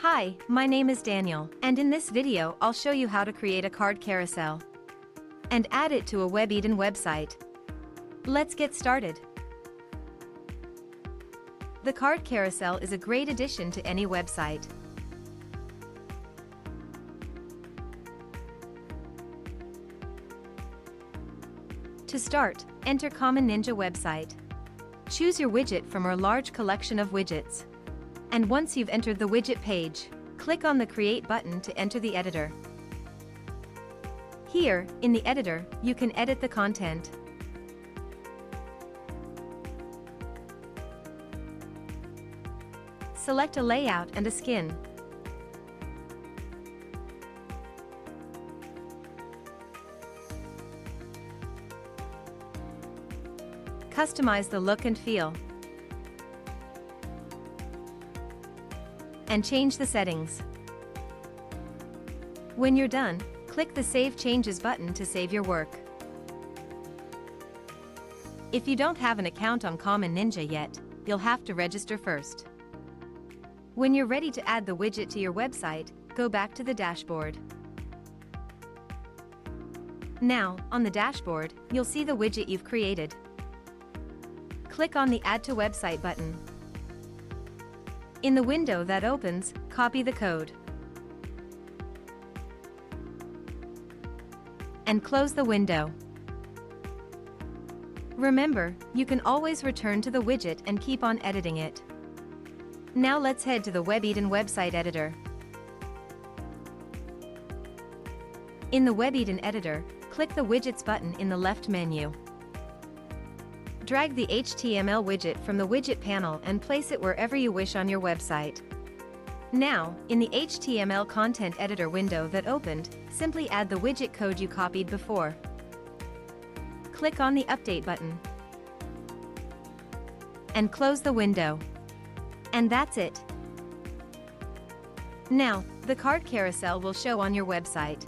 Hi, my name is Daniel, and in this video I'll show you how to create a card carousel and add it to a WebEden website. Let's get started. The card carousel is a great addition to any website. To start, enter Common Ninja website. Choose your widget from our large collection of widgets. And once you've entered the widget page, click on the Create button to enter the editor. Here, in the editor, you can edit the content. Select a layout and a skin. Customize the look and feel. And change the settings. When you're done, click the Save Changes button to save your work. If you don't have an account on Common Ninja yet, you'll have to register first. When you're ready to add the widget to your website, go back to the dashboard. Now, on the dashboard, you'll see the widget you've created. Click on the Add to Website button. In the window that opens, copy the code and close the window. Remember, you can always return to the widget and keep on editing it. Now let's head to the WebEden website editor. In the WebEden editor, click the Widgets button in the left menu. Drag the HTML widget from the widget panel and place it wherever you wish on your website. Now, in the HTML content editor window that opened, simply add the widget code you copied before. Click on the Update button and close the window. And that's it. Now, the card carousel will show on your website.